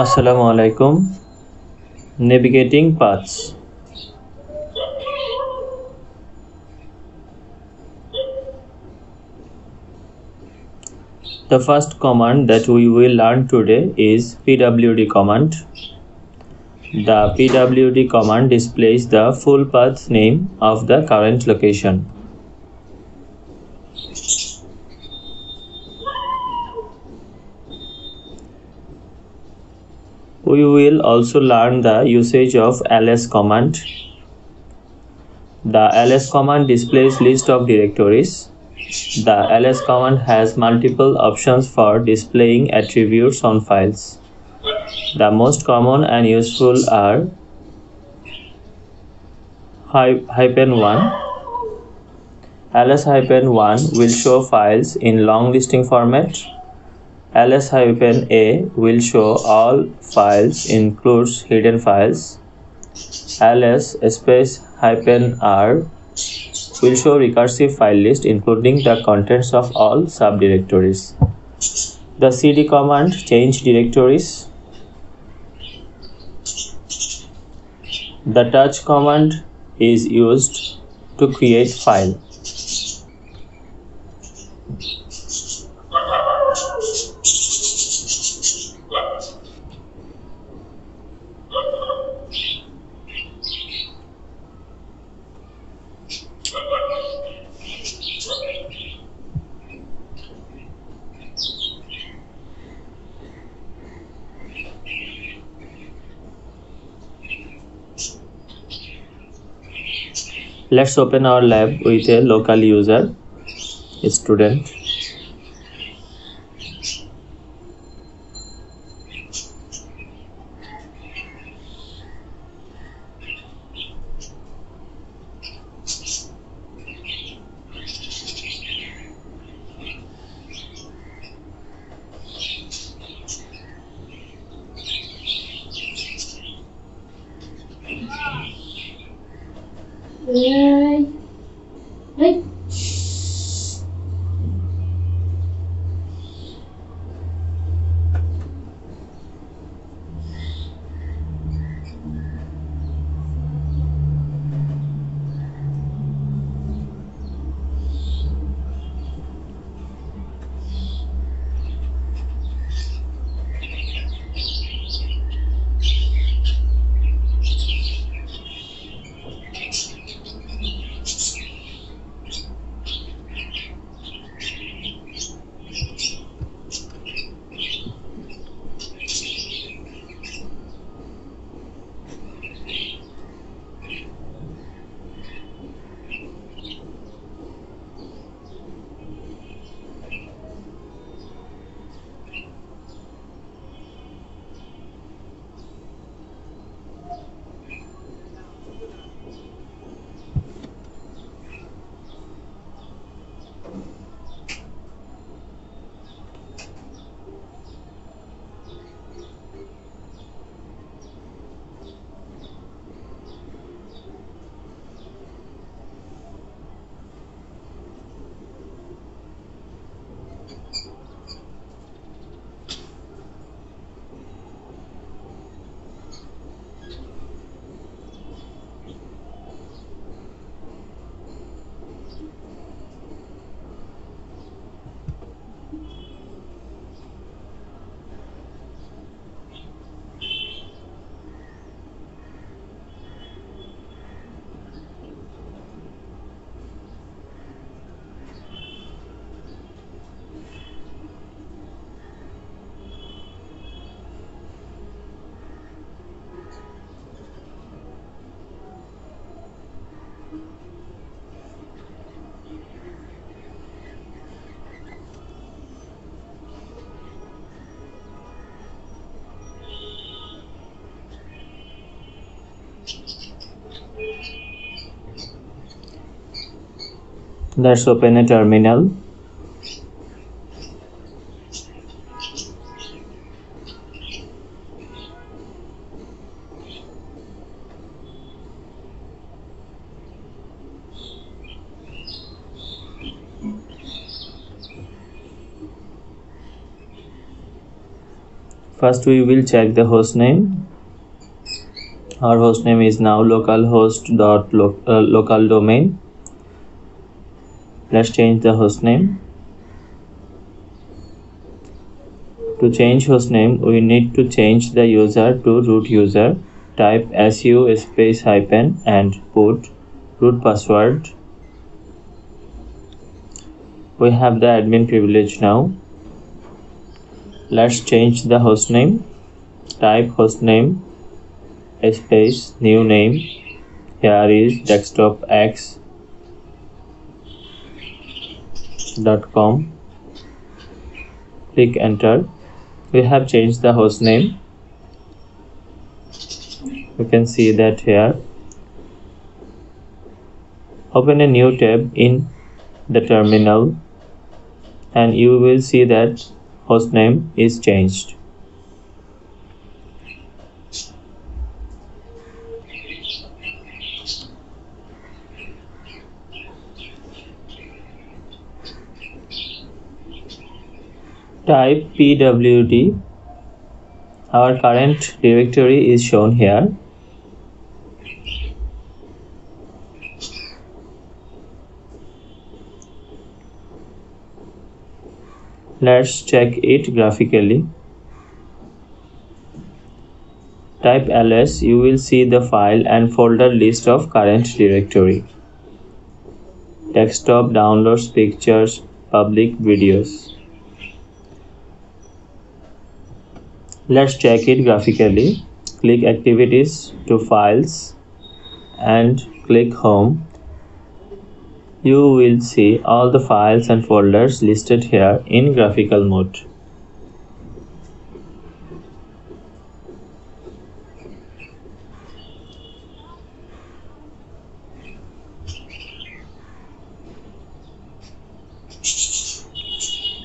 Assalamualaikum. Navigating paths. The first command that we will learn today is pwd command. The pwd command displays the full path name of the current location. We will also learn the usage of ls command. The ls command displays list of directories. The ls command has multiple options for displaying attributes on files. The most common and useful are -1. ls-1 will show files in long listing format. ls-a will show all files, includes hidden files. ls-r will show recursive file list, including the contents of all subdirectories. The cd command change directories. The touch command is used to create file. Let's open our lab with a local user, a student. Let's open a terminal. First we will check the host name. Our host name is now localhost.local domain. Let's change the host name. To change host name, we need to change the user to root user. Type su space hyphen and put root password. We have the admin privilege now. Let's change the host name. Type host name space new name. Here is desktopx.com. Click enter. We have changed the host name. You can see that here. Open a new tab in the terminal and you will see that host name is changed. Type pwd. Our current directory is shown here. Let's check it graphically. Type ls. You will see the file and folder list of current directory. Desktop, downloads, pictures, public, videos. Let's check it graphically. Click activities to files and click home. You will see all the files and folders listed here in graphical mode.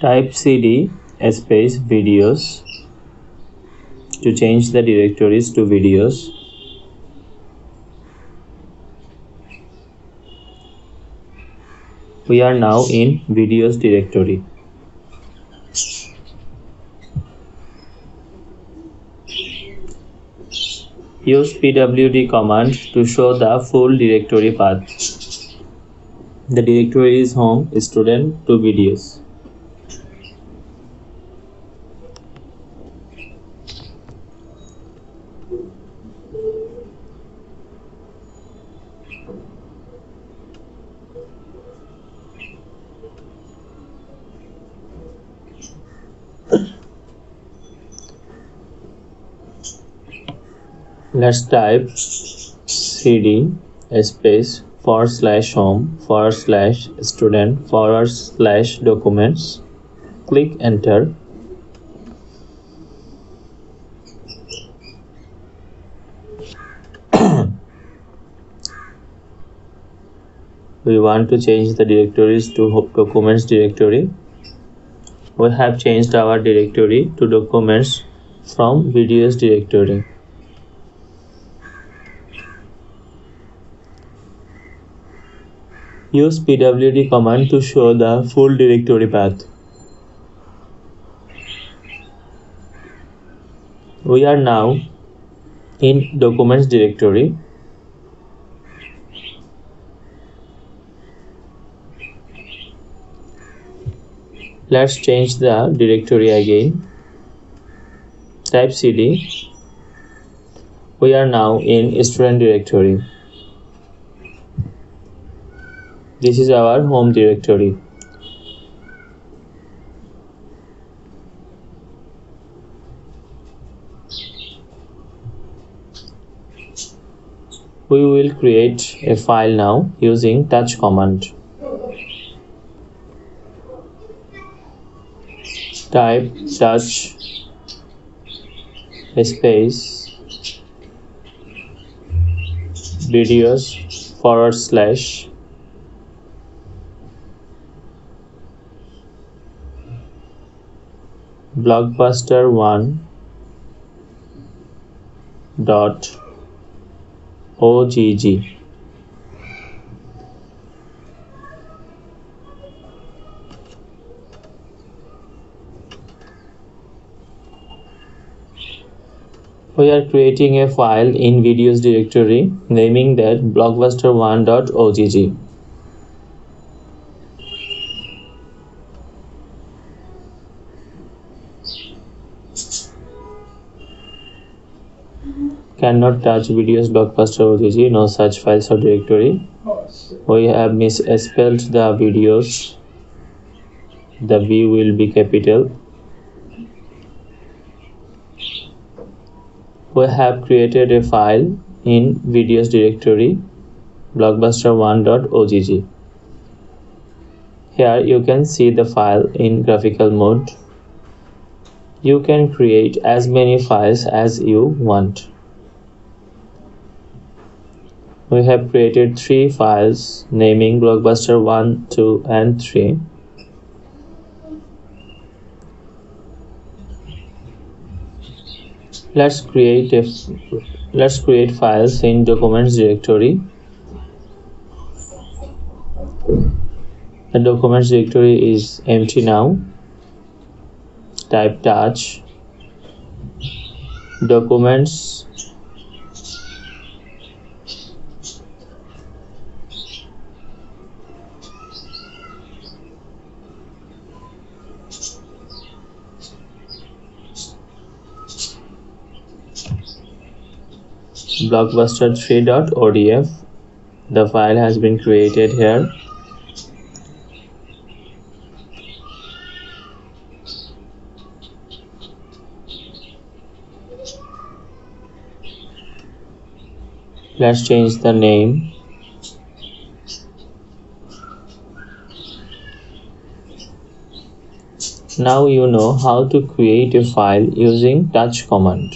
Type cd space videos to change the directories to videos. We are now in videos directory. Use pwd command to show the full directory path. The directory is home, student to videos. Let's type cd space /home/student/documents. Click enter. We want to change the directories to documents directory. We have changed our directory to documents from videos directory. Use pwd command to show the full directory path. We are now in documents directory. Let's change the directory again. Type cd. We are now in student directory. This is our home directory. We will create a file now using touch command. Type touch space videos / blockbuster1.ogg. We are creating a file in videos directory, naming that blockbuster1.ogg. Cannot touch videos blockbuster.ogg, no such files or directory. We have misspelled the videos. The V will be capital. We have created a file in videos directory blockbuster1.ogg. Here you can see the file in graphical mode. You can create as many files as you want. We have created 3 files naming blockbuster 1, 2 and 3. Let's create files in documents directory. The documents directory is empty now. Type touch documents blockbuster3.odf. The file has been created here. Let's change the name. Now you know how to create a file using touch command.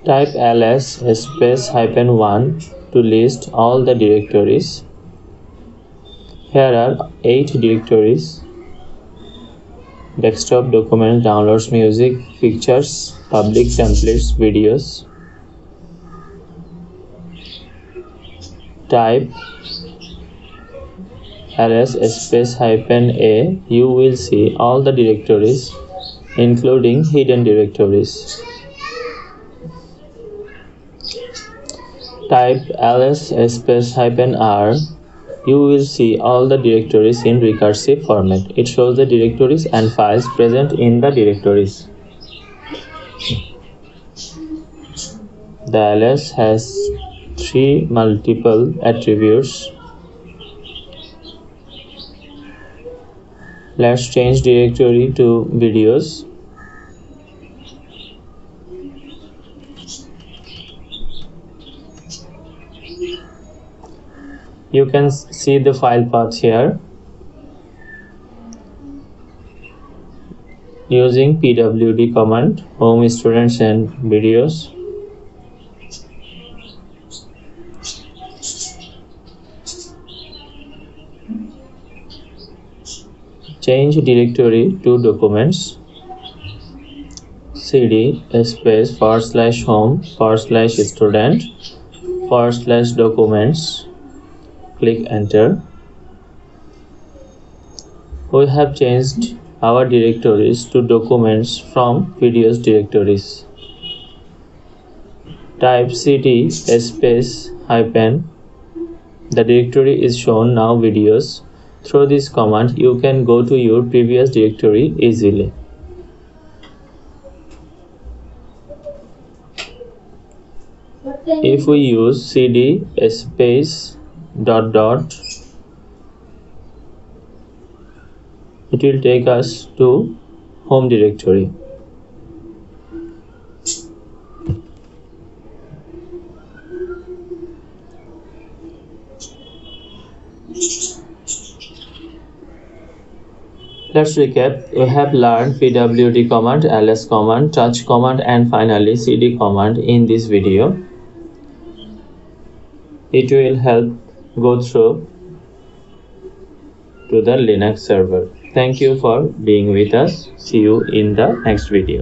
Type ls space -1 to list all the directories. Here are 8 directories: desktop, documents, downloads, music, pictures, public, templates, videos. Type ls space -a. You will see all the directories, including hidden directories. Type ls space -r. You will see all the directories in recursive format. It shows the directories and files present in the directories. The ls has 3 multiple attributes. Let's change directory to videos. You can see the file path here. Using pwd command, home, students and videos. Change directory to documents. cd space /home/student/documents. Click enter. We have changed our directories to documents from videos directories. Type cd space -. The directory is shown now, videos. Through this command you can go to your previous directory easily. If we use cd space ... it will take us to home directory. Let's recap. We have learned pwd command, ls command, touch command and finally cd command in this video. It will help go through to the Linux server. Thank you for being with us. See you in the next video.